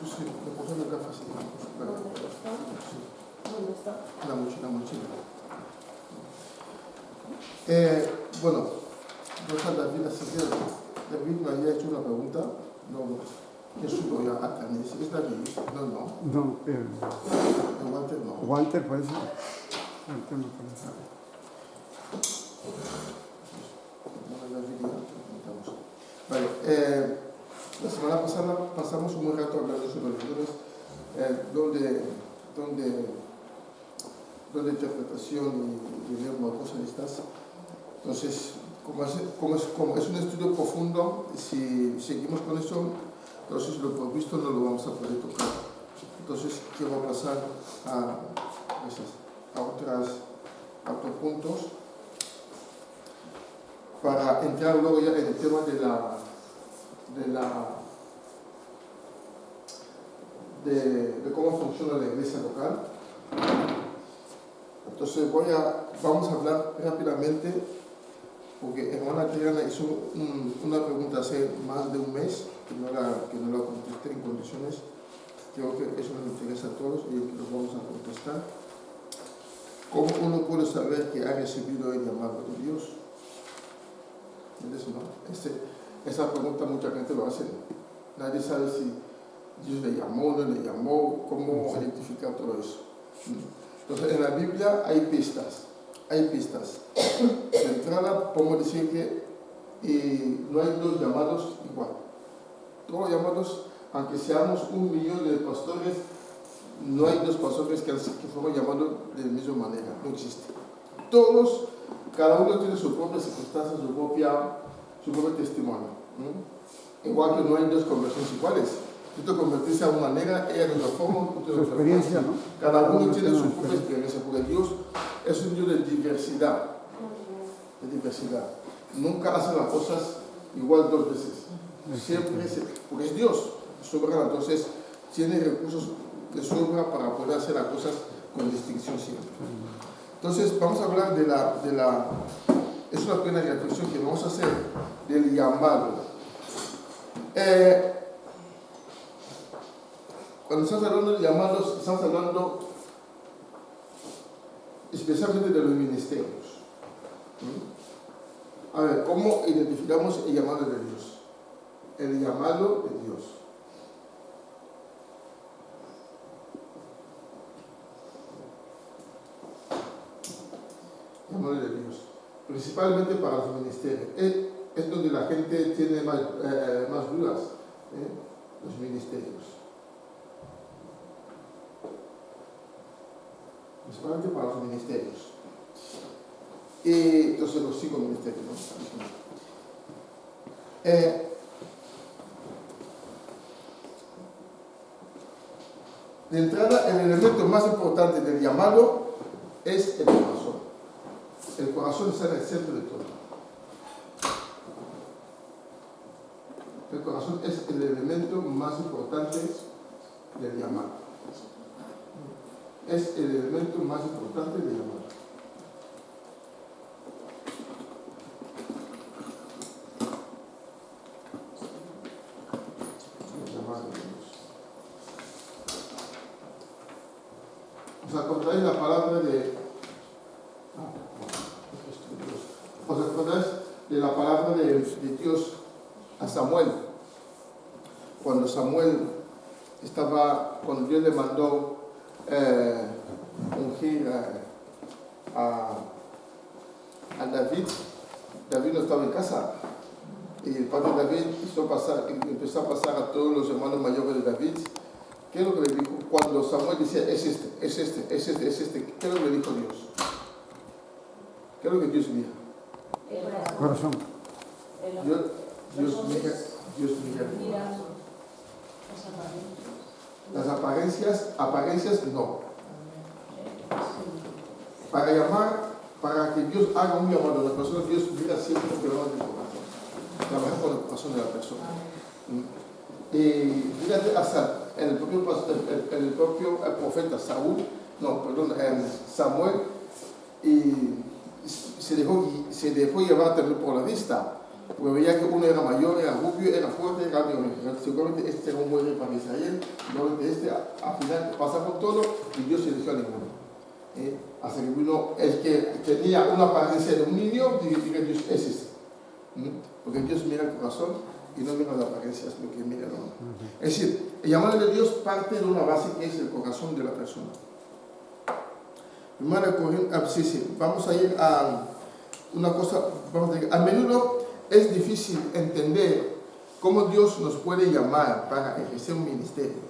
Sí, le puse la gafa así. ¿Dónde está? La mochila. Bueno, David, así que David me había hecho una pregunta. No, ¿quién supo ya acá? ¿Es David? No. No, Walter no. Walter parece. Walter no parece. Vale, la semana pasada pasamos un buen rato hablando sobre los libros donde interpretación y lengua, cosas de estas. Entonces, como es un estudio profundo, si seguimos con eso, entonces lo provisto no lo vamos a poder tocar. Entonces, quiero pasar a otros puntos para entrar luego ya en el tema de cómo funciona la iglesia local. Entonces vamos a hablar rápidamente, porque hermana Triana hizo una pregunta hace más de un mes que no la contesté en condiciones. Creo que eso nos interesa a todos y lo vamos a contestar. ¿Cómo uno puede saber que ha recibido el llamado de Dios? ¿Entiendes, no? Esa pregunta mucha gente lo hace. Nadie sabe si Dios le llamó, no le llamó, cómo identificar todo eso. Entonces, en la Biblia hay pistas. De entrada, podemos decir que no hay dos llamados igual. Todos los llamados, aunque seamos 1 millón de pastores, no hay dos pastores que fueron llamados de la misma manera. No existe. Todos, cada uno tiene su propia circunstancia, su propio testimonio. Igual que no hay dos conversiones iguales. Tú te convertiste a una manera, ella de otra forma, tú de otra experiencia, forma. ¿no? Cada uno tiene su propia experiencia, porque Dios es un Dios de diversidad. Nunca hace las cosas igual 2 veces. Siempre, porque es Dios, es soberano, entonces tiene recursos de sobra para poder hacer las cosas con distinción siempre. Entonces vamos a hablar es una pequeña reflexión que vamos a hacer del llamado. Cuando estamos hablando de llamados, estamos hablando especialmente de los ministerios. A ver, ¿cómo identificamos el llamado de Dios? El llamado de Dios. Llamado de Dios. Principalmente para los ministerios. Es donde la gente tiene más dudas. Los ministerios. Principalmente para los ministerios. Y entonces los 5 ministerios, ¿no? De entrada, el elemento más importante del llamado es el corazón. El corazón está en el centro de todo. El corazón es el elemento más importante del llamado. Es el elemento más importante del llamado. ¿Os acordáis la palabra de... ¿Os acordáis de la palabra de Dios a Samuel? Cuando Dios le mandó ungir a David no estaba en casa. Y el padre de David empezó a pasar a todos los hermanos mayores de David. ¿Qué es lo que le dijo? Cuando Samuel decía, es este, ¿qué es lo que le dijo Dios? ¿Qué es lo que Dios mira? El Corazón. Dios mira. Las apariencias no. Para que Dios haga un llamado a la persona, Dios mira siempre lo que va del corazón. Trabaja con el corazón de la persona. Y fíjate, hasta el propio profeta Samuel, y se dejó llevar también por la vista, porque veía que uno era mayor, era rubio, cambio, seguramente este será un buen rey para Israel, seguramente al final pasa por todo y Dios eligió a ninguno. Hasta que vino el que tenía una apariencia de un niño, diga Dios, es ese. Porque Dios mira el corazón y no mira las apariencias, lo que mira el hombre. Es decir, el llamado de Dios parte de una base que es el corazón de la persona. Vamos a ir a una cosa, a menudo es difícil entender cómo Dios nos puede llamar para ejercer un ministerio.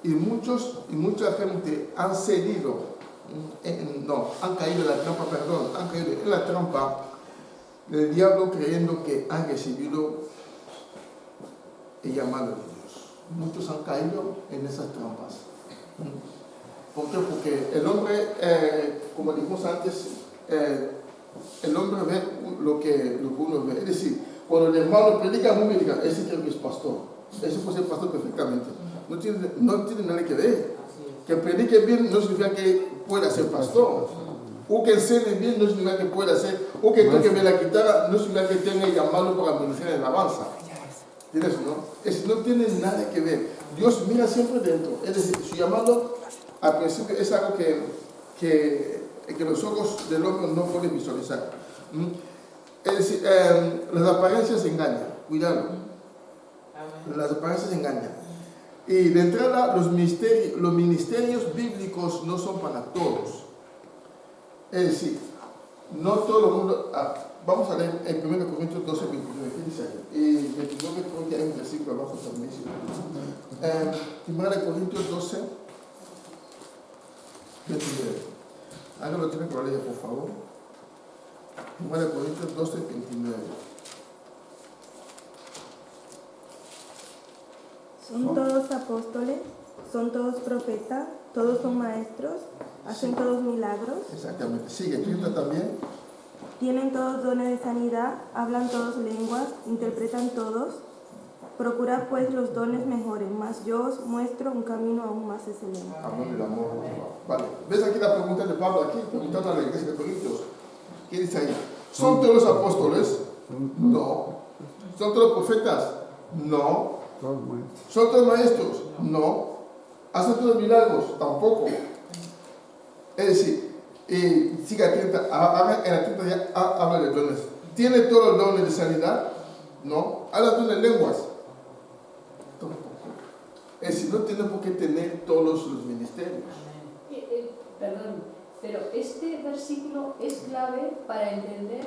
Y mucha gente han cedido, han caído en la trampa del diablo creyendo que han recibido el llamado de Dios. Muchos han caído en esas trampas. ¿Por qué? Porque el hombre, como dijimos antes, el hombre ve lo que uno ve. Es decir, cuando el hermano predica, muy bien, ese creo que es pastor. Ese puede ser pastor perfectamente. No tiene nada que ver. Que predique bien no significa que pueda ser pastor. O que enseñe bien no significa que pueda ser. O que toque bien la guitarra no significa que tenga llamado para ministrar en la alabanza. ¿Tienes, no? No tiene nada que ver. Dios mira siempre dentro. Es decir, su llamado al principio es algo que los ojos del hombre no pueden visualizar. Es decir, las apariencias engañan. Cuidado. Las apariencias engañan. Y de entrada, los ministerios bíblicos no son para todos. Es decir, no todo el mundo... vamos a leer en 1 Corintios 12, 29. ¿Qué dice ahí? Y 29 creo que hay un versículo abajo también. 1 Corintios 12, 29. Alguien lo tiene que leer, por favor. 1 Corintios 12, 29. Son todos apóstoles, son todos profetas, todos son maestros, hacen todos milagros. Exactamente. Sigue, ¿tú también? Tienen todos dones de sanidad, hablan todos lenguas, interpretan todos. Procurad pues los dones mejores, mas yo os muestro un camino aún más excelente. Amor del amor. Vale. ¿Ves aquí la pregunta de Pablo? Aquí preguntando a la iglesia de Corintios. ¿Qué dice ahí? ¿Son todos apóstoles? No. ¿Son todos profetas? No. ¿Son todos maestros? No. ¿Hacen todos milagros? Tampoco. Es decir, sigue atenta, en atenta ya habla de dones. ¿Tiene todos los dones de sanidad? No. ¿Habla dones de lenguas? Tampoco. Es decir, no tiene por qué tener todos los ministerios. Perdón, pero este versículo es clave para entender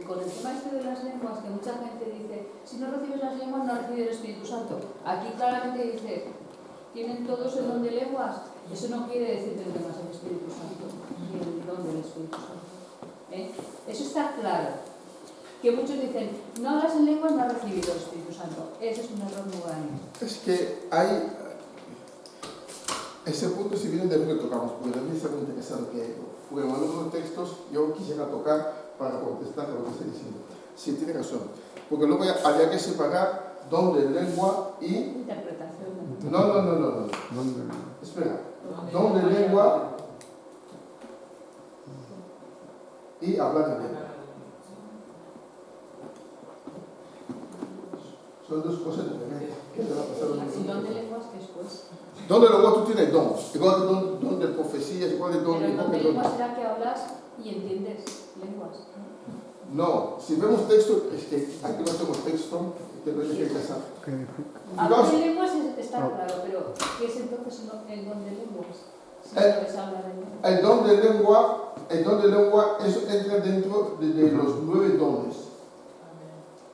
con el tema este de las lenguas, que mucha gente dice, si no recibes las lenguas no recibes el Espíritu Santo. Aquí claramente dice, ¿tienen todos el don de lenguas? Eso no quiere decir que no tengas el Espíritu Santo, ni el don del Espíritu Santo. Eso está claro. Que muchos dicen, no hablas en lenguas, no has recibido el Espíritu Santo. Ese es un error muy grande. Es que hay... Ese punto, si viene de lo que tocamos, porque también es algo interesante que, porque en algunos textos yo quisiera tocar para contestar a lo que está diciendo. Sí, tiene razón. Porque luego había que separar don de lengua y... Interpretación. No. Espera. Don de lengua y hablar de lengua. Son dos cosas diferentes. ¿Qué te va a pasar? ¿Y don de lenguas qué es pues? Don de lengua tú tienes don. Igual que don de profecías, igual de don de... Pero el don de lenguas será que hablas y entiendes lenguas. No, si vemos texto, es que aquí no tenemos texto, te lo dije que casar. Hablar de lenguas está claro, pero ¿qué es entonces el don de lenguas? Si no les habla de lenguas. El don de lengua, eso entra dentro de los 9 dones.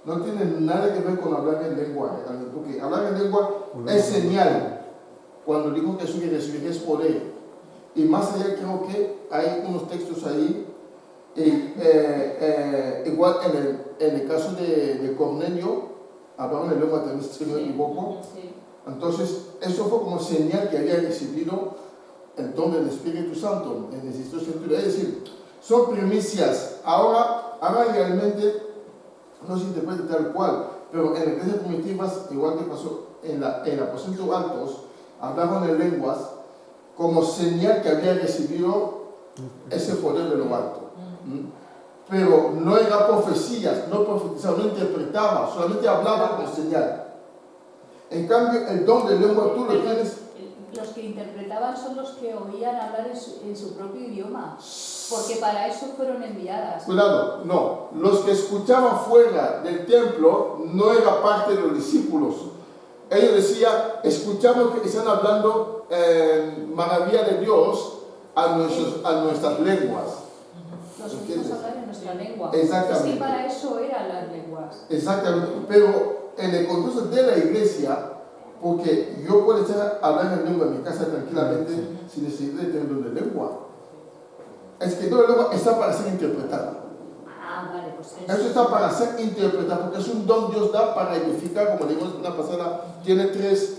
No tiene nada que ver con hablar en lengua, porque hablar en lengua es señal. Cuando digo que recibiré es poder. Y más allá creo que hay unos textos ahí, igual en el caso de Cornelio, hablaban en lengua también, si no me equivoco. Sí. Entonces, eso fue como señal que había recibido el don del Espíritu Santo en el Espíritu Santo. Es decir, son primicias. Ahora realmente no se interpreta tal cual, pero en las iglesias primitivas, igual que pasó en aposentos altos, hablaban en lenguas como señal que había recibido ese poder de lo alto. pero no era profecías, no profetizaba, no interpretaba, solamente hablaba con señal. En cambio, el don de lengua tú lo tienes. Los que interpretaban son los que oían hablar en su propio idioma, porque para eso fueron enviadas. Cuidado, no. Los que escuchaban fuera del templo no era parte de los discípulos. Ellos decían, escuchamos que están hablando maravilla de Dios a nuestras lenguas. Los oímos hablar en nuestra lengua. Exactamente. Es que para eso eran las lenguas. Exactamente. Pero en el contexto de la iglesia, porque yo puedo estar hablando en lengua en mi casa tranquilamente sin necesidad de tener don de lengua. Es que toda lengua está para ser interpretada. Ah, vale, pues Eso está para ser interpretada, porque es un don Dios da para edificar, como dijimos una pasada, tiene tres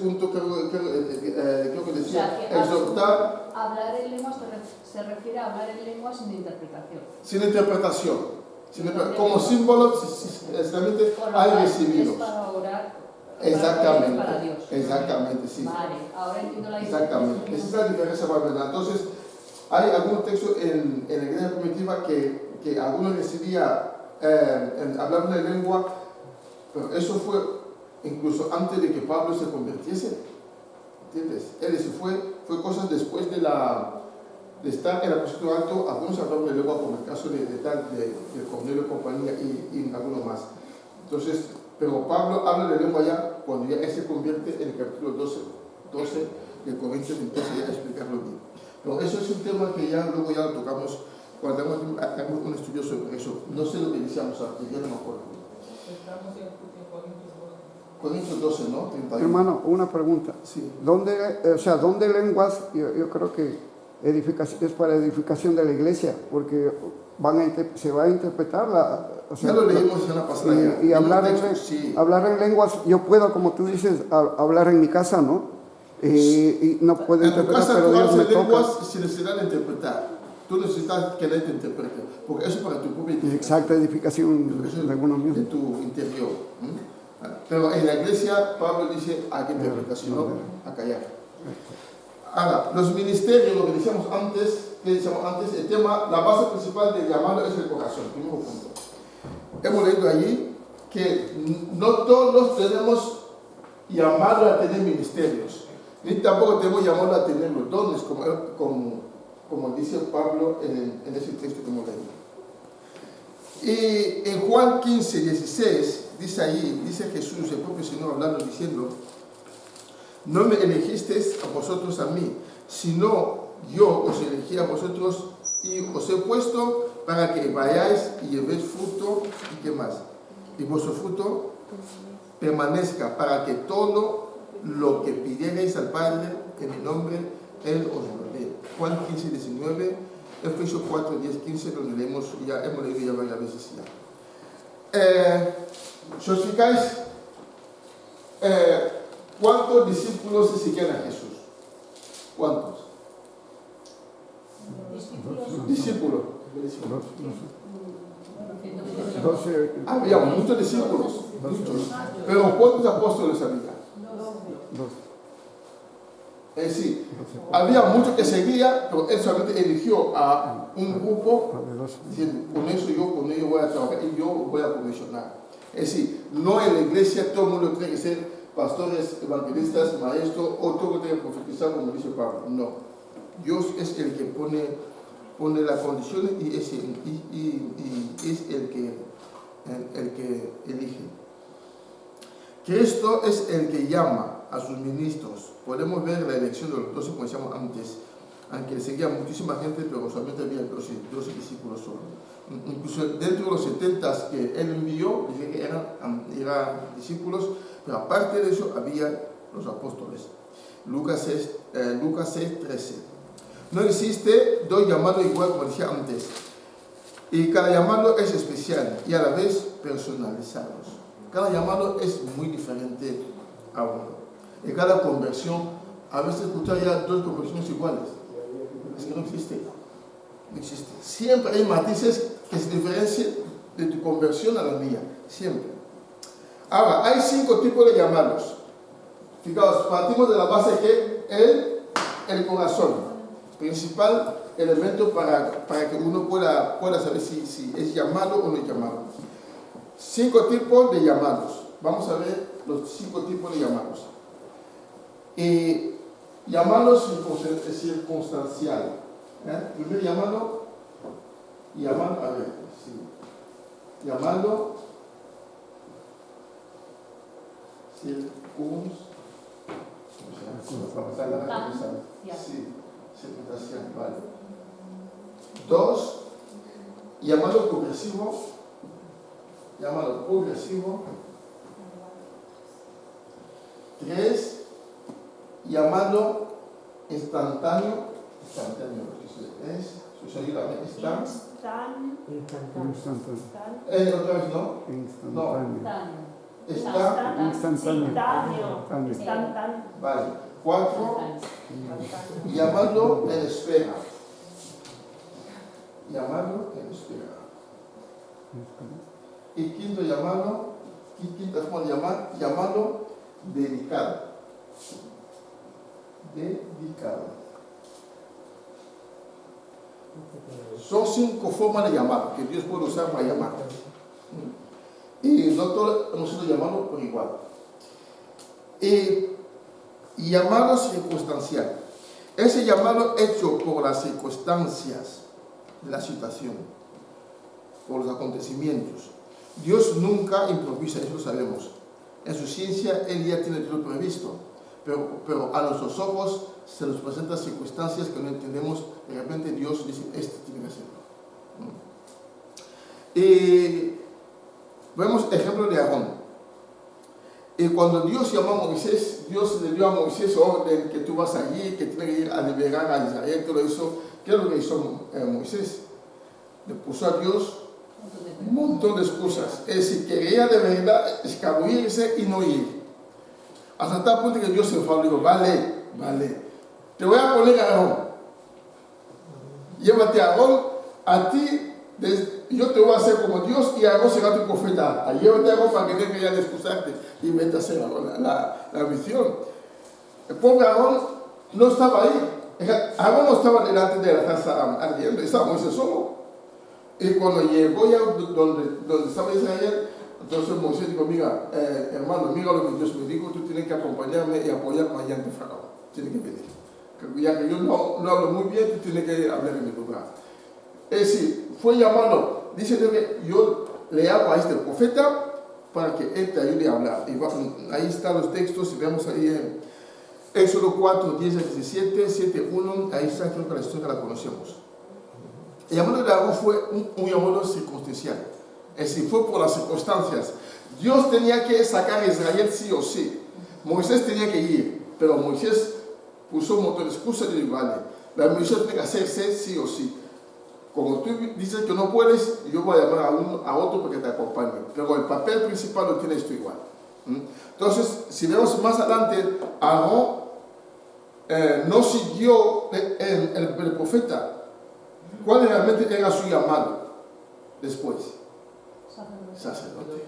puntos, creo que decía, o sea, exhortar. Hablar en lenguas se refiere a hablar en lenguas sin interpretación. Sin interpretación. Como símbolo, realmente hay recibido. Es para orar. Exactamente. Para Dios. Exactamente, sí. Vale, ahora entiendo la diferencia. Exactamente. Esa es la diferencia para verdad. Entonces, hay algunos textos en la iglesia primitiva que algunos recibían hablar una lengua, pero eso fue incluso antes de que Pablo se convirtiese. ¿Entiendes? Él se fue cosas después de estar en el aposento alto, algunos hablaban de lengua, como el caso de Cornelio y compañía y algunos más. Entonces, pero Pablo habla de lengua ya cuando ya él se convierte en el capítulo 12 de Corintios, empieza ya a explicarlo bien. Pero eso es un tema que ya luego ya lo tocamos cuando hagamos un estudio sobre eso. No sé lo que decíamos antes, ya no me acuerdo. Estamos en Corintios 12, ¿no? 31. Hermano, una pregunta. Sí. ¿Dónde lenguas? Yo creo que es para edificación de la iglesia, porque se va a interpretar ya lo leímos en la pasada. Y hablar en lenguas, yo puedo, como tú dices, hablar en mi casa, ¿no? Y no puedo en tu interpretar, casa pero tú Dios hablas me en lenguas toca. sin necesidad de interpretar. Tú necesitas que nadie te interprete, porque eso es para tu propia edificación. Exacta edificación Eso es de algunos de mismos. tu interior. Pero en la iglesia, Pablo dice, hay que interpretación, ¿no? A callar. Ahora, los ministerios, lo que decíamos antes, el tema, la base principal del llamado es el corazón, primer punto. Hemos leído allí que no todos tenemos llamado a tener ministerios, ni tampoco tenemos llamado a tener los dones, como dice Pablo en ese texto que hemos leído. Y en Juan 15, 16, dice Jesús, el propio Señor hablando, diciendo, no me elegisteis a vosotros a mí, sino yo os elegí a vosotros y os he puesto para que vayáis y llevéis fruto, ¿y qué más? Y vuestro fruto permanezca, para que todo lo que pidierais al Padre en mi nombre, Él os lo dé. Juan 15, 19, Efesios 4, 10, 15, donde hemos leído ya varias veces ya. Si os fijáis, ¿cuántos discípulos se seguían a Jesús? ¿Cuántos? Discípulos. 12. Había muchos discípulos, muchos. Pero ¿cuántos apóstoles había? 12. Es decir, había muchos que seguían, pero él solamente eligió a un grupo diciendo, con ellos voy a trabajar y yo voy a comisionar. Es decir, no en la iglesia todo el mundo tiene que ser pastores, evangelistas, maestros, o todo el mundo tiene que profetizar, como dice Pablo. No. Dios es el que pone las condiciones y es el que elige. Cristo es el que llama a sus ministros. Podemos ver la elección de los 12, como decíamos antes, aunque seguía muchísima gente, pero solamente había 12 discípulos solo. Incluso dentro de los 70 que él envió, dice que eran discípulos, pero aparte de eso había los apóstoles. Lucas 6, 13. No existe dos llamados igual, como decía antes, y cada llamado es especial y a la vez personalizados. Cada llamado es muy diferente a uno. En cada conversión, a veces escuchar ya dos conversiones iguales. Es que no existe. No existe. Siempre hay matices que se diferencian de tu conversión a la mía. Siempre. Ahora, hay 5 tipos de llamados. Fijaos, partimos de la base que el corazón. principal elemento para que uno pueda saber si es llamado o no es llamado. 5 tipos de llamados. Vamos a ver los 5 tipos de llamados. Llamado circunstancial. Primer llamado, a ver, sí. Llamado circunstancial, vale. 2, llamado progresivo. 3, llamado instantáneo. Sucesivamente otra vez no. Instantáneo. Vale. 4, llamado en espera. Y quinto llamado, quinta forma de llamar, llamado dedicado. Son 5 formas de llamar que Dios puede usar para llamar. Y no todos nosotros llamamos por igual. Llamado circunstancial. Ese llamado hecho por las circunstancias de la situación, por los acontecimientos. Dios nunca improvisa, eso lo sabemos. En su ciencia, Él ya tiene todo previsto. Pero a nuestros ojos se nos presentan circunstancias que no entendemos. De repente Dios dice, esto tiene que hacerlo. Vemos ejemplo de Aarón. Cuando Dios llamó a Moisés, Dios le dio a Moisés orden que tú vas allí, que tiene que ir a liberar a Israel, todo eso. ¿Qué es lo que hizo Moisés? Le puso a Dios un montón de excusas. Es decir, quería de verdad escabullirse y no ir. Hasta tal punto que Dios se enfadó y dijo, vale, te voy a poner a Aarón. Llévate a Aarón, a ti, yo te voy a hacer como Dios y Aarón será tu profeta. Llévate a Aarón para que deje ya de excusarte y vete a hacer la misión. El pobre Aarón no estaba ahí. Aarón no estaba delante de la casa ardiendo, estaba Moisés solo. Y cuando llegó ya donde estaba Israel, entonces Moisés dijo, mira, hermano, mira lo que Dios me dijo, tú tienes que acompañarme y apoyarme allá ante Faraón. Tienes que venir. Ya que yo no hablo muy bien, tú tienes que hablar en mi lugar. Es decir, fue llamado, dice que yo le hago a este profeta para que él te ayude a hablar. Y ahí están los textos, y vemos ahí en Éxodo 4, 10 a 17, 7, 1, ahí está, creo que la historia la conocemos. El llamado de Aarón fue un llamado circunstancial. Es decir, fue por las circunstancias. Dios tenía que sacar a Israel sí o sí. Moisés tenía que ir, pero Moisés puso un montón de excusas y dijo, vale, la misión tiene que hacerse sí o sí. Como tú dices que no puedes, yo voy a llamar a otro para que te acompañe. Pero el papel principal lo tienes tú igual. Entonces, si vemos más adelante, Aarón no siguió el profeta. ¿Cuál realmente era su llamado después? Sacerdote.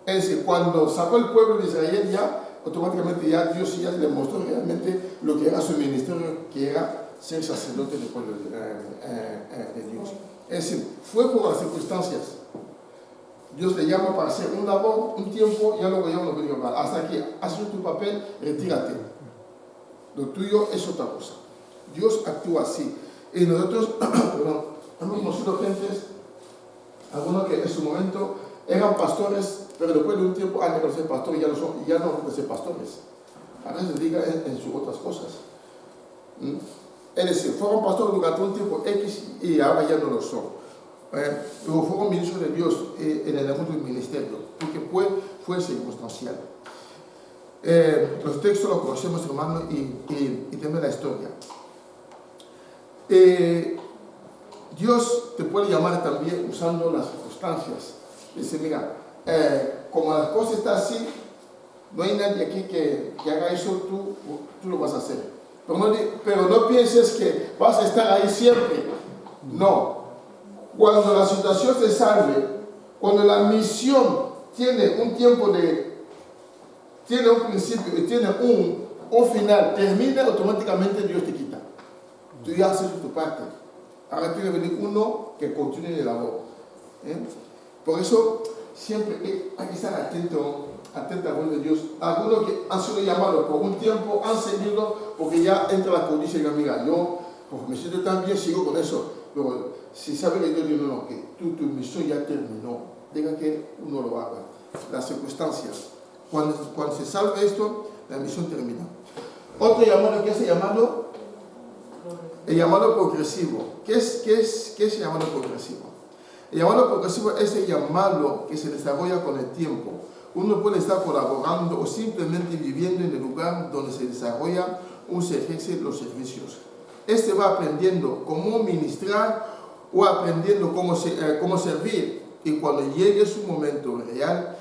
Es decir, cuando sacó el pueblo de Israel ya, automáticamente ya Dios ya le mostró realmente lo que era su ministerio, que era ser sacerdote del pueblo de Dios. Es decir, fue por las circunstancias. Dios le llama para hacer un labor, un tiempo, ya luego llama, hasta aquí, haz tu papel, retírate. Lo tuyo es otra cosa. Dios actúa así. Y nosotros, hemos conocido gentes, algunos que en su momento eran pastores, pero después de un tiempo han dejado de ser pastores y ya no van a ser pastores. Ahora se dedican en sus otras cosas. Es decir, fueron pastores durante un tiempo X y ahora ya no lo son. Pero fueron ministros de Dios en el mundo del ministerio, porque fue circunstancial. Los textos los conocemos, hermano, y también la historia. Dios te puede llamar también usando las circunstancias. Dice, mira, como la cosa está así, no hay nadie aquí que haga eso, tú lo vas a hacer. Pero no pienses que vas a estar ahí siempre. No. Cuando la situación se salve, cuando la misión tiene un tiempo tiene un principio y tiene un final, termina, automáticamente Dios te quita. Tú ya has hecho tu parte. Ahora tiene que venir uno que continúe la labor. Por eso, siempre hay que estar atento a la voz de Dios. Algunos que han sido llamados por un tiempo han seguido porque ya entra la codicia y digan, mira, yo pues, me siento tan bien, sigo con eso. Pero si sabe que Dios dice, no, que tu misión ya terminó, diga que uno lo haga. Las circunstancias. Cuando se salve esto, la misión termina. Otro llamado que es el llamado progresivo. ¿Qué es el llamado progresivo? El llamado progresivo es el llamado que se desarrolla con el tiempo. Uno puede estar colaborando o simplemente viviendo en el lugar donde se desarrolla o se ejercen los servicios. Este va aprendiendo cómo ministrar o aprendiendo cómo servir. Y cuando llegue su momento real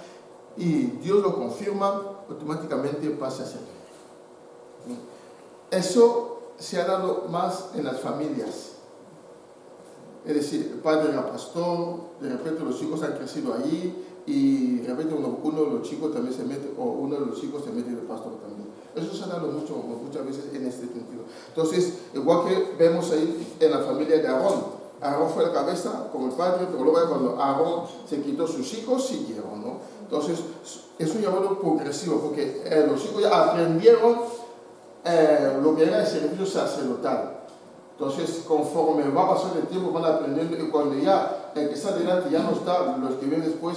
y Dios lo confirma, automáticamente pasa a servir. Eso se ha dado más en las familias. Es decir, el padre era pastor, de repente los chicos han crecido ahí y de repente uno de los chicos también se mete, o uno de los chicos se mete de pastor también. Eso se ha dado muchas veces en este sentido. Entonces, igual que vemos ahí en la familia de Aarón. Aarón fue la cabeza como el padre, pero luego cuando Aarón se quitó, sus hijos siguieron, ¿no? Entonces, es un llamado progresivo, porque los hijos ya aprendieron lo que era el servicio sacerdotal. Entonces, conforme va pasando el tiempo, van aprendiendo, y cuando ya el que está delante ya no está, los que vienen después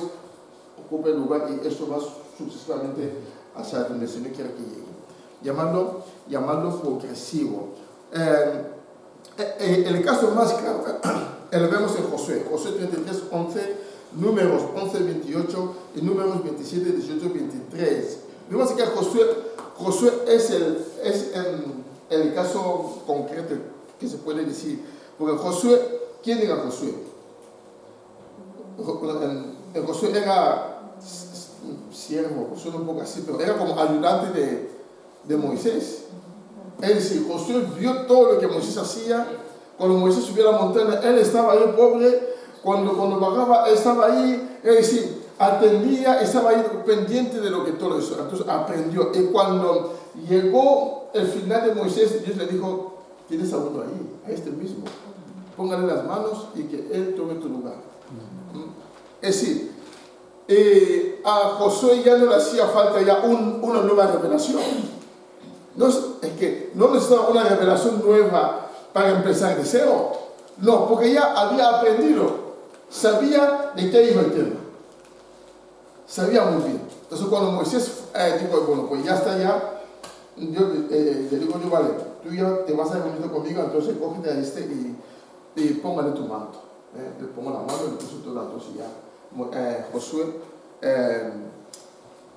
ocupan el lugar, y esto va sucesivamente hacia donde el Señor quiere que llegue. Llamarlo progresivo. El caso más claro, lo vemos en Josué 33, 11, Números 11, 28 y Números 27, 18, 23. Vemos que Josué es el caso concreto que se puede decir. Porque Josué, ¿quién era Josué? Josué era siervo, suena un poco así, pero era como ayudante de Moisés. Es decir, Josué vio todo lo que Moisés hacía. Cuando Moisés subió a la montaña, él estaba ahí pobre. Cuando bajaba, él estaba ahí. Es decir, atendía, estaba ahí pendiente de lo que todo eso. Entonces aprendió. Y cuando llegó el final de Moisés, Dios le dijo, tienes a uno ahí, a este mismo. Póngale las manos y que él tome tu lugar. Es decir, a Josué ya no le hacía falta ya una nueva revelación. No, es que no necesitaba una revelación nueva para empezar de cero. No, porque ya había aprendido. Sabía de qué iba el tema. Sabía muy bien. Entonces cuando Moisés dijo, bueno, pues ya está ya, yo, le digo yo, vale, tú ya te vas a reunir conmigo, entonces cógete a este y póngale tu manto. Le pongo la mano y le puso todo. Entonces ya Josué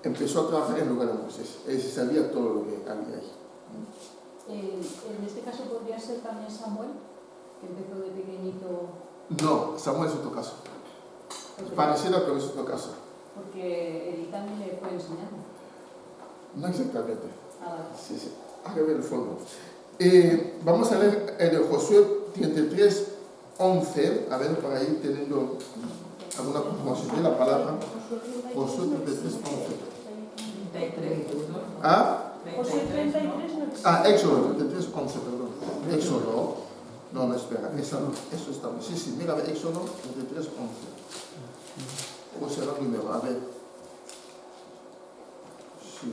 empezó a trabajar en lugar de Moisés. Él sabía todo lo que había ahí. En este caso podría ser también Samuel, que empezó de pequeñito. No, Samuel es otro caso. Pareciera que es otro caso. Porque Eli también le fue enseñando. No exactamente. Vale. Sí. Hay que ver el fondo. Vamos a leer el de Josué 33, 11. A ver, para ir teniendo alguna confirmación de la palabra. Josué 33, 11. ¿Ah? Josué 33 no existe. Éxodo 33, 11, perdón. Éxodo. No, espera. Eso está. Sí, mira, Éxodo 33, 11. ¿Cómo será el número? A ver. Sí.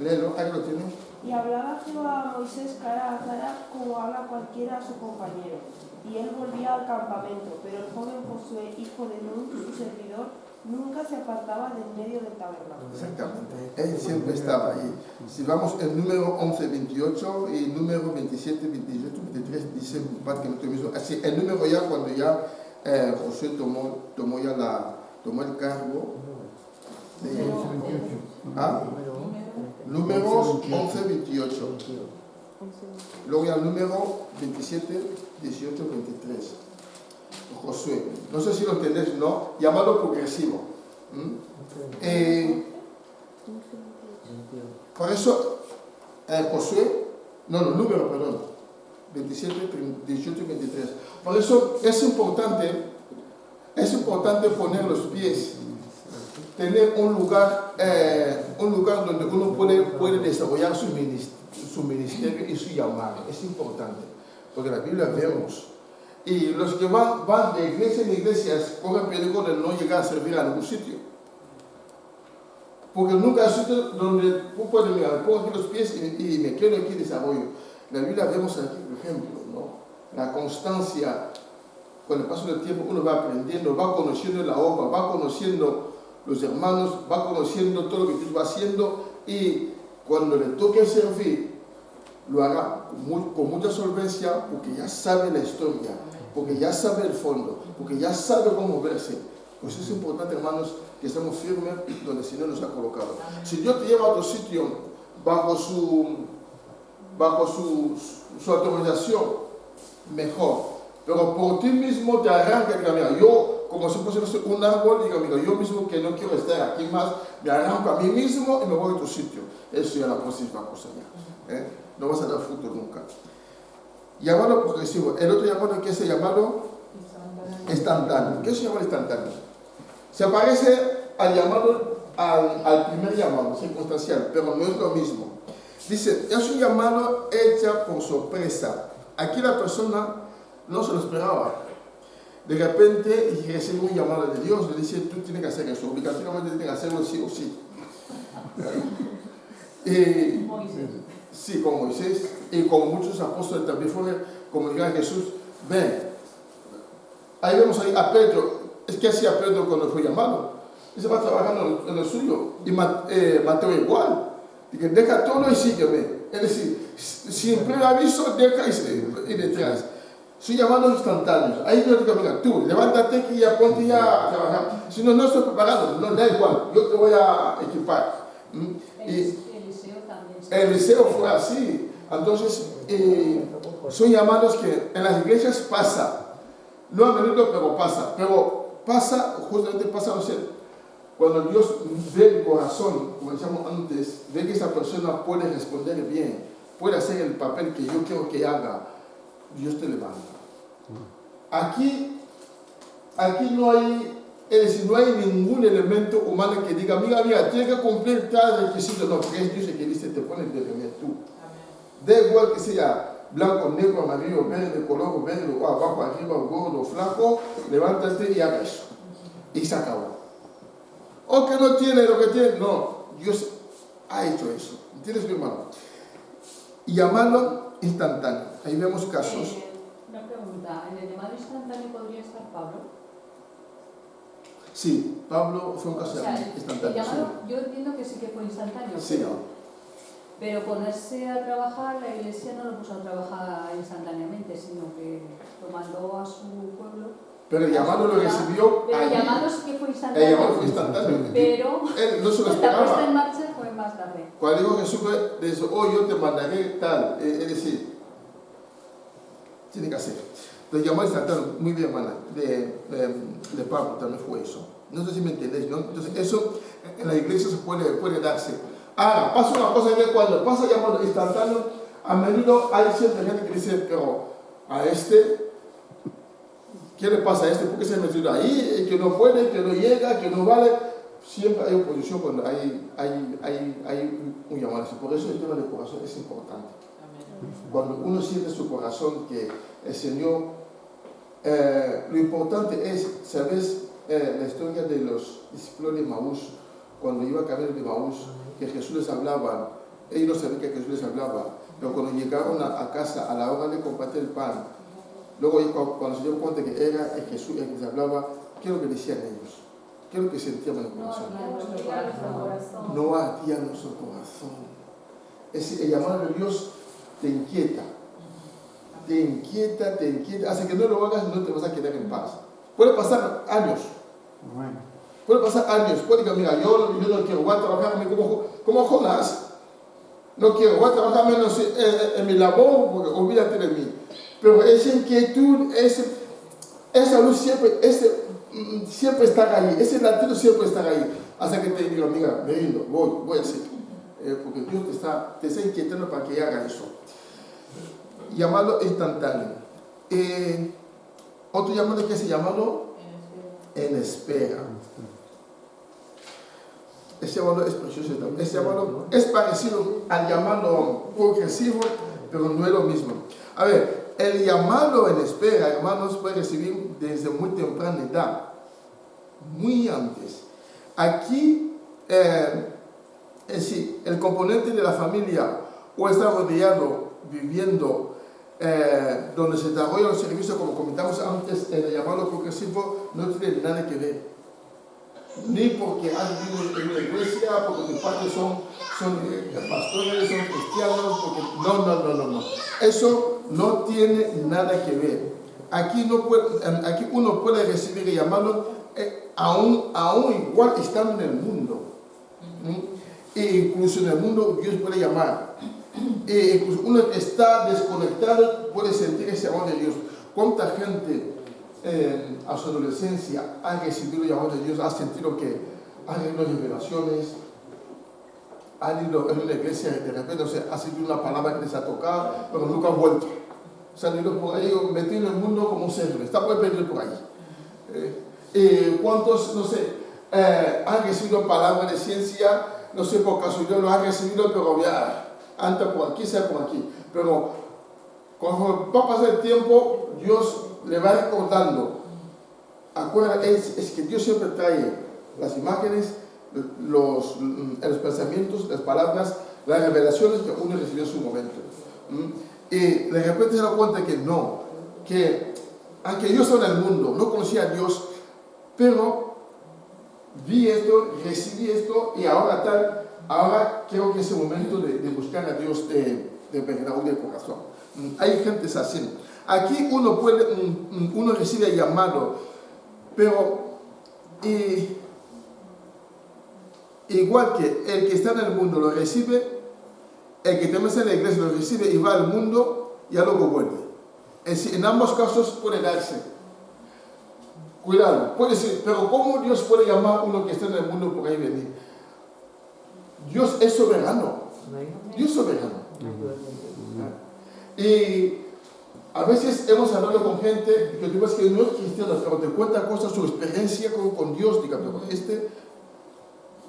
Léelo, ahí lo tiene. Y hablaba Jehová a Moisés cara a cara como habla cualquiera a su compañero. Y él volvía al campamento, pero el joven Josué, hijo de Nun, su servidor, nunca se apartaba del medio del tabernáculo. Exactamente. Él siempre estaba ahí. Si vamos el número 11, 28 y número 27, 28, 23, dice prácticamente lo mismo. Así, el número ya cuando ya Josué tomó el cargo de... Números 11, 28. Luego ya el número 27, 18, 23. Josué. No sé si lo entendéis, ¿no? Llamado progresivo. Por eso, Josué, número, perdón. 27, 18 y 23. Por eso es importante poner los pies tener un lugar donde uno puede desarrollar su ministerio y su llamado. Es importante, porque la Biblia vemos. Y los que van de iglesia en iglesias corren peligro de no llegar a servir a ningún sitio. Porque nunca hay sitio donde tú puedes mirar, pongo aquí los pies y me quedo aquí y desarrollo. La Biblia vemos aquí, por ejemplo, ¿no? La constancia. Con el paso del tiempo uno va aprendiendo, va conociendo la obra, va conociendo los hermanos, va conociendo todo lo que Dios va haciendo, y cuando le toque servir, lo hará con mucha solvencia, porque ya sabe la historia, porque ya sabe el fondo, porque ya sabe cómo moverse. Pues es importante, hermanos, que estemos firmes donde el Señor nos ha colocado. Si Dios te lleva a otro sitio bajo su autorización, mejor. Pero por ti mismo te arranca, diga, mira, yo, como si fuese un árbol, diga, mira, yo mismo que no quiero estar aquí más, me arranco a mí mismo y me voy a otro sitio. Eso ya es la próxima cosa ya. No vas a dar fruto nunca. Llamado progresivo. El otro llamado, que es el llamado instantáneo. ¿Qué es el llamado instantáneo? Se parece al llamado, al primer llamado, circunstancial, pero no es lo mismo. Dice, es un llamado hecho por sorpresa. Aquí la persona no se lo esperaba. De repente recibe un llamado de Dios, le dice, tú tienes que hacer eso, obligatoriamente tienes que hacerlo sí o sí. Sí, como Moisés, y como muchos apóstoles también fueron, como diga Jesús, ven. Ahí vemos a Pedro. Es que hacía Pedro cuando fue llamado. Él se va trabajando en lo suyo. Y Mateo igual. Dice, deja todo y sígueme. Es decir, sin previo aviso, deja y detrás. Son llamados instantáneos. Ahí yo digo, mira, tú, levántate que ya ponte ya a trabajar. Si no, no estoy preparado, no, da igual, yo te voy a equipar. Eliseo también. Eliseo fue así. Entonces, son llamados que en las iglesias pasa. No a menudo, pero pasa. Pero pasa, justamente pasa, no sé, cuando Dios ve el corazón, como decíamos antes, ve que esa persona puede responder bien, puede hacer el papel que yo quiero que haga, Dios te levanta. Aquí no hay, es decir, no hay ningún elemento humano que diga, mira, tienes que cumplir tal requisito. No, porque es Dios el que dice, te pones de remedio tú. Da igual que sea blanco, negro, amarillo, verde, color verde, abajo, arriba, gordo, flaco, levántate y haga eso. Y se acabó. O que no tiene lo que tiene, no, Dios ha hecho eso. ¿Entiendes, mi hermano? Y llamarlo instantáneo. Ahí vemos casos. Una pregunta, ¿en el llamado instantáneo podría estar Pablo? Sí, Pablo fue un caso instantáneo. El llamado, yo entiendo que sí que fue instantáneo, sí. Pero ponerse a trabajar, la iglesia no lo puso a trabajar instantáneamente, sino que lo mandó a su pueblo. Pero el llamado lo recibió. Pero el llamado sí que fue instantáneo. El llamado fue instantáneo. Pero él no se lo esperaba. la puesta en marcha fue más tarde. Cuando dijo Jesús, dice, oh, yo te mandaré tal. Es decir, tiene que hacer. El llamado instantáneo, muy bien, hermana, de Pablo también fue eso. No sé si me entendéis, ¿no? Entonces, eso en la iglesia se puede darse. Ahora, pasa una cosa que cuando pasa llamado instantáneo, a menudo hay cierta gente que dice, pero a este, ¿qué le pasa a este? ¿Por qué se ha metido ahí? Que no puede, que no llega, que no vale. Siempre hay oposición cuando hay un llamado así. Por eso el tema del corazón es importante. Cuando uno siente en su corazón que el Señor, lo importante es, ¿sabes? La historia de los discípulos de Maús, cuando iba a camino de Maús, que Jesús les hablaba, ellos no sabían que Jesús les hablaba, pero cuando llegaron a casa, a la hora de compartir el pan, luego cuando se dieron cuenta que era Jesús el que les hablaba, ¿qué es lo que decían ellos? ¿Qué es lo que sentían en el corazón? No ardía nuestro corazón. El llamado de Dios te inquieta, hasta que no lo hagas no te vas a quedar en paz. Puede pasar años. Puede pasar años. Puede decir, mira, yo no quiero, voy a trabajarme como Jonás. No quiero, voy a trabajar menos en mi labor, porque olvídate de mí. Pero esa inquietud, esa luz siempre está ahí. Ese latido siempre está ahí. Hasta que te diga, mira, me rindo, voy a hacer. Porque Dios te está inquietando para que haga eso. Llamado instantáneo. Otro llamado que es llamado en espera. Ese llamado es precioso también. Ese llamado es parecido al llamado progresivo, pero no es lo mismo. A ver, el llamado en espera, hermanos, puede recibir desde muy temprana edad, muy antes. Aquí, sí, el componente de la familia o está rodeado, viviendo, donde se desarrolla los servicios, como comentamos antes, el llamado progresivo no tiene nada que ver. Ni porque has vivido en una iglesia, porque tus padres son pastores, son cristianos, porque no. Eso no tiene nada que ver. Aquí uno puede recibir el llamado aún igual estando en el mundo. E incluso en el mundo Dios puede llamar. E incluso uno que está desconectado puede sentir ese amor de Dios. ¿Cuánta gente a su adolescencia ha recibido el llamado de Dios, ha sentido que ha tenido revelaciones, ha ido en una iglesia de repente, o sea, ha sentido una palabra que les ha tocado, pero nunca ha vuelto? Se han ido por ahí, metido en el mundo como un cerdo, está muy perdido por ahí. ¿Cuántos, no sé, han recibido palabras de ciencia, no sé, por casualidad lo han recibido, pero ya anda por aquí, sea por aquí? Pero cuando va a pasar el tiempo, Dios le va recordando. Acuérdate, es que Dios siempre trae las imágenes, los pensamientos, las palabras, las revelaciones que uno recibió en su momento. Y de repente se da cuenta que no, que aunque yo estaba en el mundo, no conocía a Dios, pero vi esto, recibí esto y ahora creo que es el momento de buscar a Dios de verdad o de corazón. Hay gente así. Aquí uno recibe el llamado, pero igual que el que está en el mundo lo recibe, el que también está en la iglesia lo recibe y va al mundo y luego vuelve. En ambos casos puede darse. Cuidado, puede ser, pero ¿cómo Dios puede llamar a uno que está en el mundo por ahí venir? Dios es soberano. Dios es soberano. Y a veces hemos hablado con gente que tú ves que no es cristiana, pero te cuenta cosas, su experiencia con Dios. Diga, pero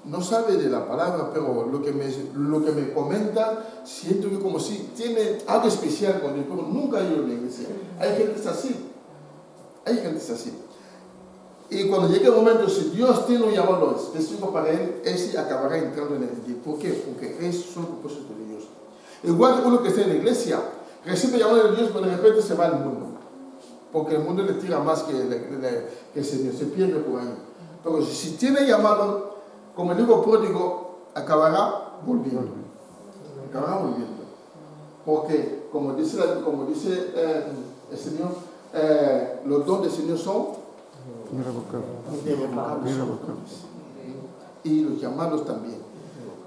no sabe de la palabra, pero lo que me comenta, siento que como si tiene algo especial con Dios, pero nunca ha ido a la iglesia. Hay gente así. Y cuando llegue el momento, si Dios tiene un llamado específico para él, ese acabará entrando en el día. ¿Por qué? Porque es un propósito de Dios. Igual que uno que está en la iglesia, recibe el llamado de Dios, pero de repente se va al mundo. Porque el mundo le tira más que el Señor, se pierde por ahí. Pero si tiene llamado, como el hijo pródigo, acabará volviendo. Porque, como dice el Señor, los dones del Señor son irrevocables. Y los llamados también.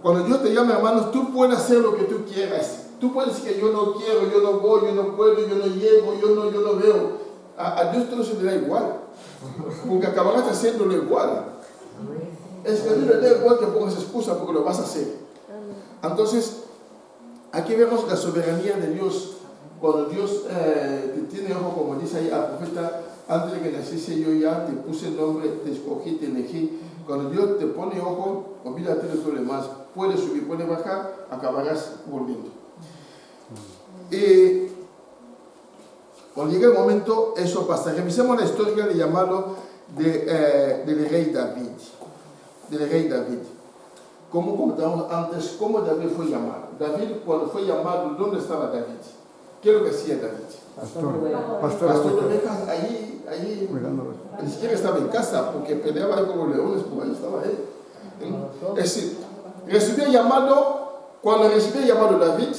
Cuando Dios te llama, hermanos, tú puedes hacer lo que tú quieras. Tú puedes decir que yo no quiero, yo no voy, yo no puedo, yo no llego, yo no veo. A Dios todo se le da igual. Porque acabarás haciéndolo igual. Es que a Dios le da igual que pongas excusa porque lo vas a hacer. Entonces, aquí vemos la soberanía de Dios. Cuando Dios te tiene ojo, como dice ahí al profeta, antes de que naciese yo ya te puse el nombre, te escogí, te elegí. Cuando Dios te pone ojo, olvídate de todo lo demás. Puedes subir, puedes bajar, acabarás volviendo. Y cuando llegue el momento, eso pasa. Revisemos la historia del llamado del rey David. Como comentamos antes, cómo David fue llamado. David, cuando fue llamado, ¿dónde estaba David? ¿Qué es lo que hacía David? Pastor de ovejas, allí ni siquiera estaba en casa, porque peleaba como leones, por ahí estaba él. Es decir, recibió el llamado, cuando recibió el llamado David,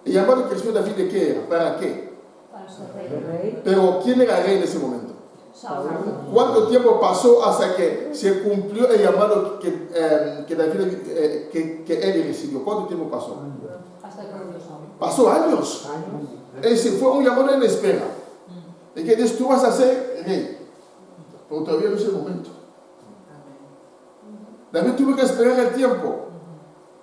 el llamado que recibió David, ¿de qué era? ¿Para qué? Para ser rey. Pero ¿quién era rey en ese momento? ¿Cuánto tiempo pasó hasta que se cumplió el llamado que David, que él recibió? ¿Cuánto tiempo pasó? Hasta que murió Saúl. Pasó años. Es decir, fue un llamado en espera. De que Dios, tú vas a ser rey. Pero todavía no es el momento. David tuvo que esperar el tiempo.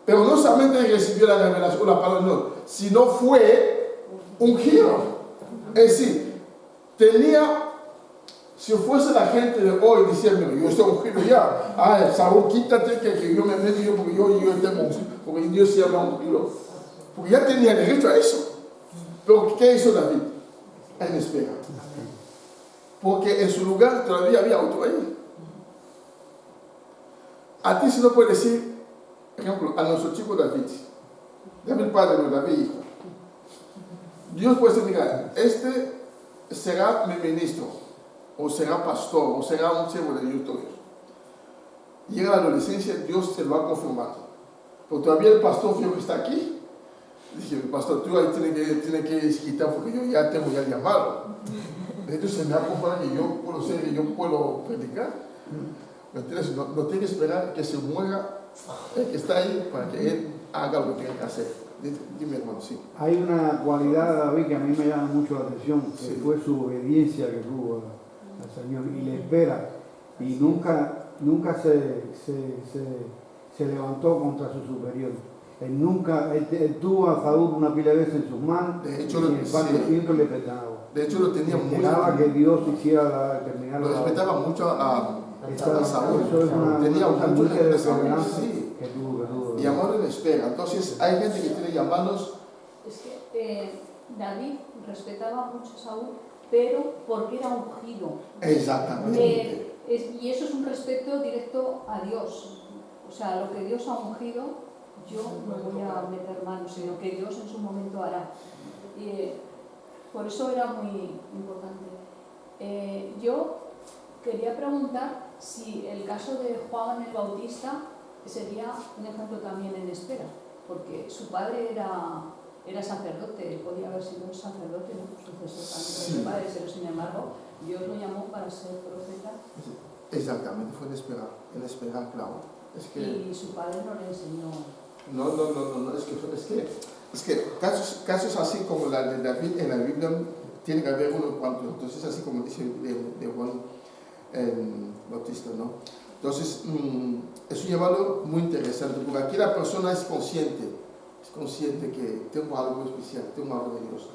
Pero no solamente recibió la revelación, la palabra, no, sino fue ungido. Es decir, tenía Si fuese la gente de hoy diciendo, yo estoy ungido ya, Saúl, quítate que yo me meto porque yo tengo ungido, porque Dios se llama ungido. Porque ya tenía derecho a eso. Pero ¿qué hizo David? Él espera. Porque en su lugar todavía había otro ahí. A ti se no puede decir, por ejemplo, a nuestro chico David padre, no David hijo. Dios puede decir, mira, este será mi ministro, o será pastor, o será un siervo de Dios. Llega la adolescencia, Dios se lo va confirmando. Pero todavía el pastor fiel que está aquí, dice, pastor, tú ahí tienes que quitar porque yo ya tengo ya el llamado. Entonces se me acompaña que yo puedo ser, que yo puedo predicar. ¿Me entiendes? No tiene que esperar que se muera el que está ahí para que él haga lo que tiene que hacer. Dime, hermano, sí. Hay una cualidad de David que a mí me llama mucho la atención, que Sí. fue su obediencia que tuvo al Señor y le espera. Y nunca se levantó contra su superior. Él tuvo a Saúl una pila de veces en sus manos, De hecho, y sin embargo siempre le perdonaba. De hecho, lo tenía Esperaba que Dios hiciera terminar lo respetaba mucho a Saúl. Eso es una Tenía cosa mucho muy de Saúl, perdonancia sí. que tuvo. Y amor en espera. Entonces, hay gente que tiene llamados. Es que David respetaba mucho a Saúl, pero porque era ungido. Exactamente. Y eso es un respeto directo a Dios. O sea, lo que Dios ha ungido, yo no voy a meter manos, sino que Dios en su momento hará. Por eso era muy importante. Yo quería preguntar si el caso de Juan el Bautista sería un ejemplo también en espera, porque su padre era sacerdote, podía haber sido un sacerdote, ¿no? Sucesor también de su padre, pero sin embargo, Dios lo llamó para ser profeta. Exactamente, fue en esperar, claro. Y su padre no le enseñó. No, es que casos así como la de David en la Biblia tiene que haber unos cuantos. Entonces, así como dice de Juan Bautista, ¿no? Entonces, es un llamado muy interesante, porque aquí la persona es consciente que tengo algo especial, tengo algo de Dios,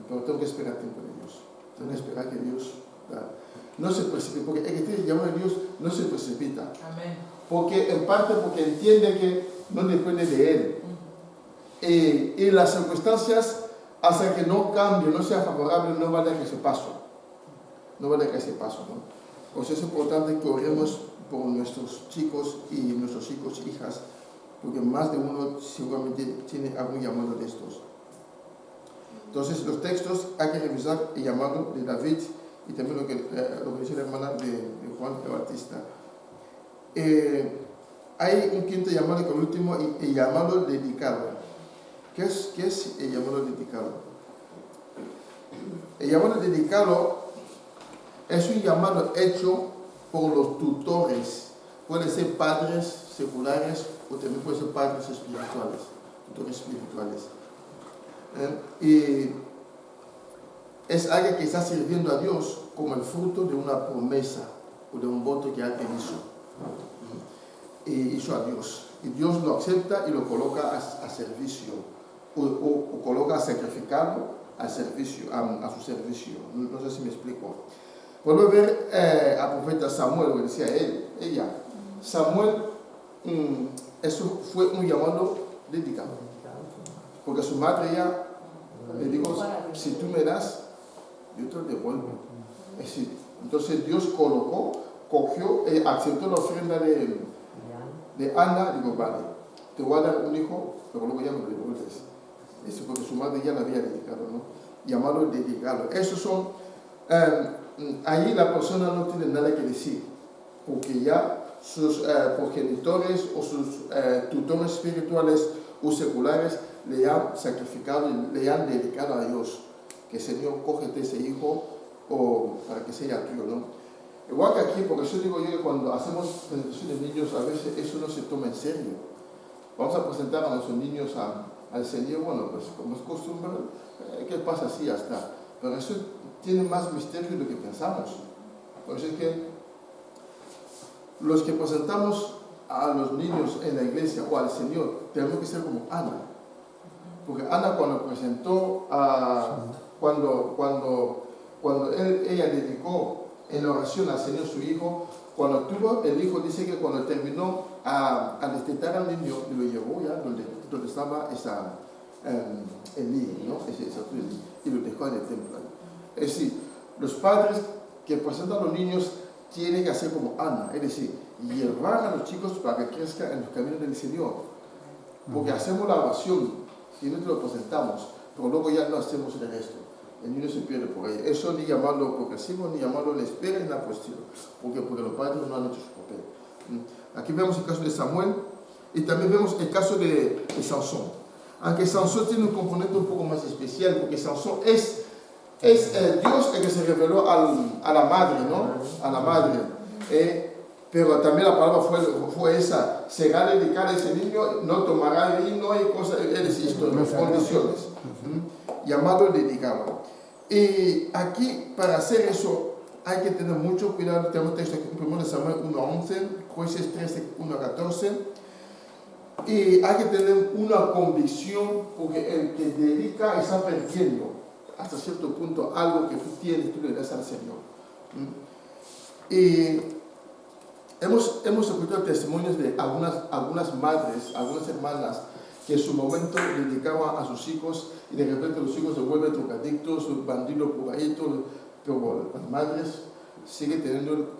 pero tengo que esperar tiempo de Dios, tengo que esperar que Dios no se precipite, porque el que tiene el llamado de Dios no se precipita. Amén. Porque en parte porque entiende que no depende de él. Y las circunstancias hacen que no cambie, no sea favorable, no va a dar ese paso. ¿no? Pues es importante que oremos por nuestros chicos y nuestros hijos e hijas, porque más de uno seguramente tiene algún llamado de estos. Entonces, los textos hay que revisar el llamado de David y también lo que dice la hermana de Juan el Bautista. Hay un quinto llamado y con el último, el llamado dedicado. ¿Qué es el llamado dedicado? El llamado dedicado es un llamado hecho por los tutores. Pueden ser padres seculares o también pueden ser padres espirituales, tutores espirituales. Y es alguien que está sirviendo a Dios como el fruto de una promesa o de un voto que alguien hizo. Y hizo a Dios. Y Dios lo acepta y lo coloca a servicio. O coloca a sacrificarlo al servicio, a su servicio. No sé si me explico. Vuelvo a ver al profeta Samuel, lo que decía ella. Samuel, eso fue un llamado dedicado. Porque su madre ya le dijo, si tú me das, yo te lo devuelvo. Es decir, entonces Dios cogió, aceptó la ofrenda de Ana, digo, vale, te voy a dar un hijo, pero luego ya me lo devuelves. Eso porque su madre ya la había dedicado, ¿no? Llamado dedicado. Esos son, ahí la persona no tiene nada que decir, porque ya sus progenitores o sus tutores espirituales o seculares le han sacrificado y le han dedicado a Dios. Que Señor, cógete ese hijo o para que sea tuyo, ¿no? Igual que aquí, porque eso digo yo que cuando hacemos presentación de niños, a veces eso no se toma en serio. Vamos a presentar a nuestros niños al Señor, bueno, pues como es costumbre, ¿qué pasa? Sí, ya está. Pero eso tiene más misterio de lo que pensamos. Por eso es que los que presentamos a los niños en la iglesia o al Señor, tenemos que ser como Ana. Porque Ana cuando presentó, cuando cuando ella dedicó en la oración al Señor su hijo, cuando tuvo el hijo, dice que cuando terminó a destetar al niño, lo llevó ya donde estaba Elí, ¿no? Y lo dejó en el templo. Es decir, los padres que presentan a los niños tienen que hacer como Ana, es decir, llevar a los chicos para que crezcan en los caminos del Señor. Porque hacemos la oración y no te lo presentamos, pero luego ya no hacemos el resto. El niño se pierde por ahí. Eso ni llamarlo progresivo, ni llamarlo la espera en la cuestión, porque los padres no han hecho su papel. Aquí vemos el caso de Samuel y también vemos el caso de Sansón. Aunque Sansón tiene un componente un poco más especial, porque Sansón es Dios el que se reveló a la madre, ¿no? A la madre. Pero también la palabra fue esa: será dedicado a ese niño, no tomará vino y cosas, es decir, condiciones. Llamado dedicado. Y aquí, para hacer eso, hay que tener mucho cuidado. Tenemos texto en 1 Samuel 1:11, Jueces 13, 1:14. Y hay que tener una convicción, porque el que dedica está perdiendo hasta cierto punto algo que tú tienes, tú le das al Señor. Y hemos escuchado testimonios de algunas madres, algunas hermanas, que en su momento dedicaban a sus hijos y de repente los hijos se vuelven drogadictos, bandidos por ahí, pero las madres siguen teniendo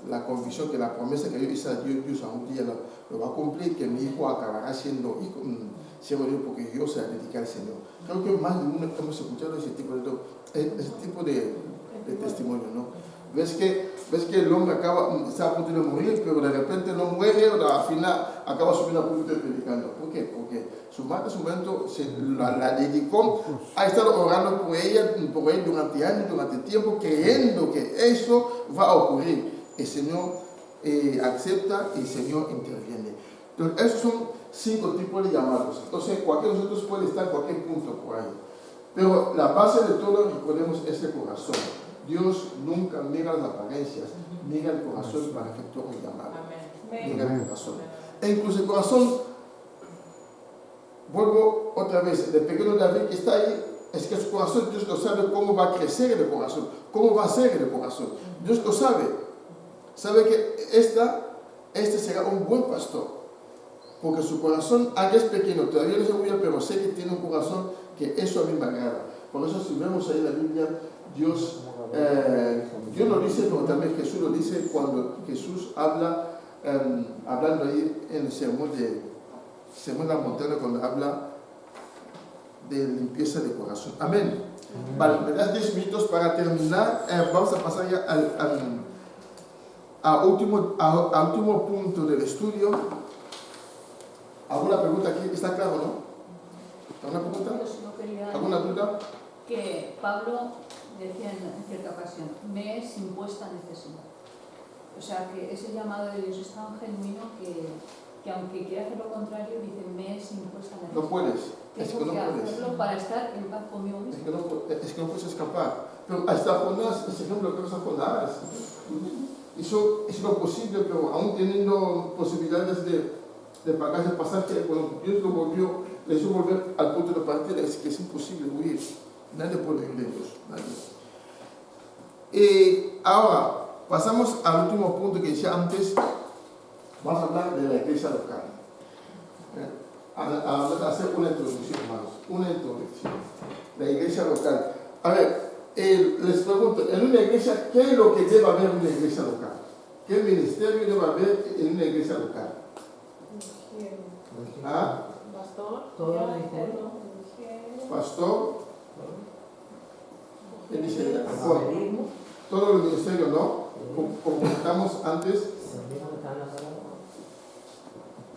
la convicción que la promesa que Dios a un día lo va a cumplir, que mi hijo acabará siendo Dios porque Dios se ha dedicado al Señor. Creo que más de uno hemos escuchado ese tipo de testimonio, ¿no? Ves que el hombre está a punto de morir, pero de repente no muere, al final acaba subiendo a punto de predicando. ¿Por qué? Porque su madre en su momento la dedicó, ha estado orando por ella durante años, durante tiempo, creyendo que eso va a ocurrir. El Señor acepta y el Señor interviene. Entonces, esos son 5 tipos de llamados. Entonces, cualquiera de nosotros puede estar en cualquier punto por ahí. Pero la base de todo, recordemos, es el corazón. Dios nunca mira las apariencias, mira el corazón para efectuar el llamado. Mira el corazón. E incluso el corazón, vuelvo otra vez, el pequeño David que está ahí, es que su corazón, Dios lo sabe cómo va a crecer el corazón, cómo va a ser el corazón. Dios lo sabe. Sabe que este será un buen pastor, porque su corazón, aunque es pequeño, todavía no es muy bien, pero sé que tiene un corazón que eso a mí me agrada. Por eso, si vemos ahí la Biblia, Dios lo dice, pero también Jesús lo dice cuando Jesús habla, hablando ahí en el sermón de la montaña, cuando habla de limpieza de corazón. Amén. Vale, me das 10 minutos para terminar. Vamos a pasar ya al último punto del estudio. ¿Alguna pregunta aquí? ¿Está claro, no? ¿Alguna pregunta? ¿Alguna duda? Que Pablo decía en cierta ocasión: me es impuesta necesidad. O sea, que ese llamado de Dios es tan genuino que aunque quiera hacer lo contrario, dice: me es impuesta necesidad. No puedes. Tengo que hacerlo para estar en paz conmigo mismo. Es que no puedes escapar. Pero hasta Jonás, ese ejemplo que nos Jonás, hizo lo posible, pero aún teniendo posibilidades de pagar el pasaje, cuando Dios lo volvió, le hizo volver al punto de partida, es que es imposible huir. Nadie puede huir de Dios. Nadie. Y ahora, pasamos al último punto que decía antes. Vamos a hablar de la iglesia local. A hacer una introducción, hermanos. Una introducción. La iglesia local. A ver, les pregunto, en una iglesia, ¿qué es lo que debe haber en una iglesia local? ¿Qué ministerio debe haber en una iglesia local? ¿Ah? Pastor. Pastor. El ministerio. Todos los ministerios, ¿no? Como comentamos antes.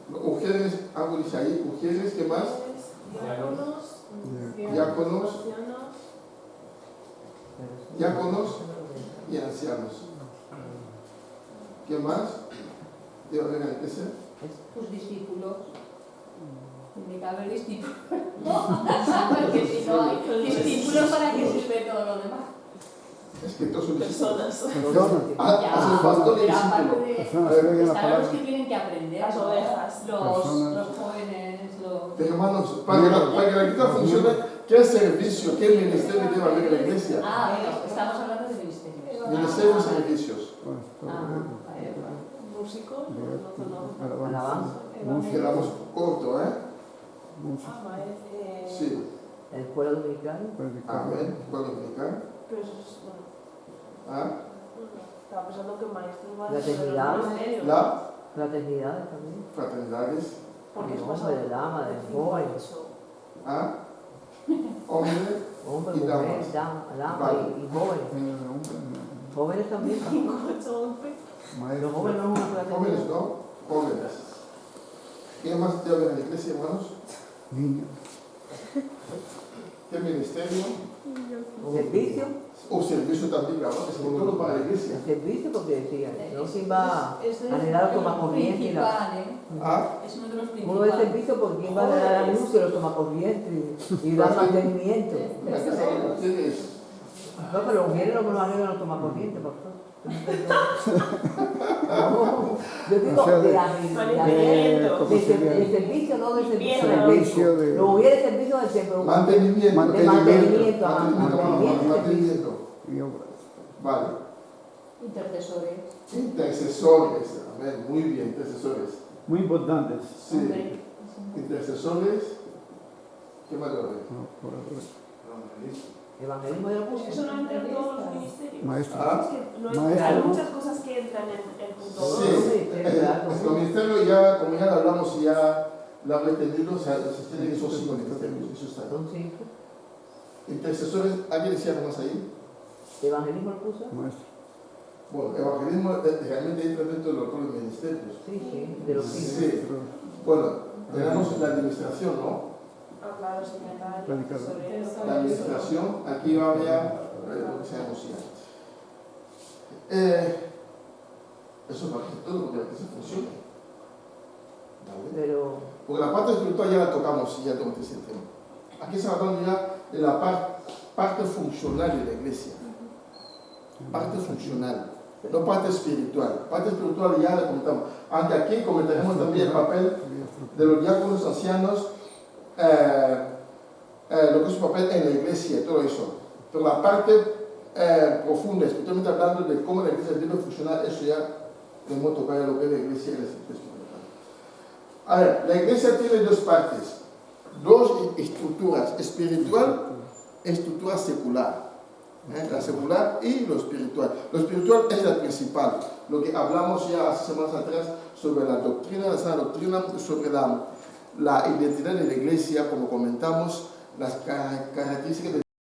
Mujeres, algo dice ahí, mujeres, ¿qué más? Diáconos y ancianos. ¿Qué más? ¿Debe haber en la iglesia? Pues discípulos. Tiene que haber discípulos. Porque si no hay discípulos, ¿para qué sirve todo lo demás? Es que todos son personas. Ah, pastor y discípulo. Están los que tienen que aprender. Las ovejas. Los jóvenes, Hermanos, para que la iglesia funcione, ¿Qué servicio, qué ministerio debe haber en la iglesia? Ah, estamos hablando de ministerios. Ministerio y servicios. Músicos, Alabanza. Quedamos corto, ¿eh? Sí. El pueblo dominicano. Amén. ¿Puedo explicar? Pero eso es, bueno, ¿Ah? estaba pensando que maestros van La a ser eternidad. los ministerios. La Fraternidades también. fraternidades. Porque es El más hombre, de dama, de joven. ¿Ah? Hombre Hombre, y mujer, damas. dama Vale. y joven. Jóvenes también. 5, 8, 11. Los jóvenes no es una Jóvenes, fraternidad. ¿no? Jóvenes. ¿Qué más debe haber en la iglesia, hermanos? Niños. ¿Qué ministerio? Servicio. O servicio también, claro, que se todo para la iglesia. El servicio porque decía, no quién va Es a arreglar los tomacorrientes y la... Principal, ¿eh? ¿Ah? Es uno de los Uno de principales. servicio porque quién va a arreglar la luz y los tomacorrientes y dar mantenimiento. Ustedes. No, pero los mujeres no me lo arreglan los tomacorrientes, por favor. No, yo digo O sea, de mantenimiento. de servicio, no de servicio del Servicio templo. de- Lo hubiera servicio del templo. Mantenimiento. De mantenimiento, ajá, mantenimiento. Mantenimiento. Y obras. Vale. Intercesores. Intercesores. Amén. Muy bien, intercesores. Muy importantes. Sí. Hombre. Intercesores. ¿Qué más debe haber? No, por ahora. Evangelismo de la Pues eso no entra en todos los ministerios. Maestro. ¿Ah? Es que no Maestro. hay muchas cosas que entran en el punto 2. Sí. Los ministerios ya, como ya lo hablamos y ya lo han entendido, se tienen esos 5 ministerios. Eso está ahí. Son 5. Intercesores, ¿alguien decía algo más ahí? Evangelismo lo puso. Maestro. Bueno, evangelismo realmente entra dentro de los otros ministerios. Sí, sí, de los 5. Sí. Bueno, tenemos la administración, ¿no? Ah, claro, secretario, Predicador. tesorero. La administración, aquí va a haber lo que se anuncia. Eso es para que todo porque la iglesia funcione. ¿Vale? Pero Porque la parte espiritual ya la tocamos y ya tomamos ese tema. Aquí se hablando ya de la parte funcional de la iglesia. Parte funcional, no parte espiritual. Parte espiritual ya la comentamos. Aunque aquí comentaremos también el papel de los diáconos ancianos, lo que es su papel en la iglesia, todo eso. Pero la parte profunda, espiritualmente hablando de cómo la iglesia debe funcionar, eso ya hemos tocado lo que es la iglesia y la espiritualidad. A ver, la iglesia tiene dos partes, dos estructuras, espiritual y estructura secular. La secular y lo espiritual. Lo espiritual es la principal, lo que hablamos ya hace semanas atrás sobre la doctrina, la sana doctrina, sobre la identidad de la iglesia, como comentamos, las características de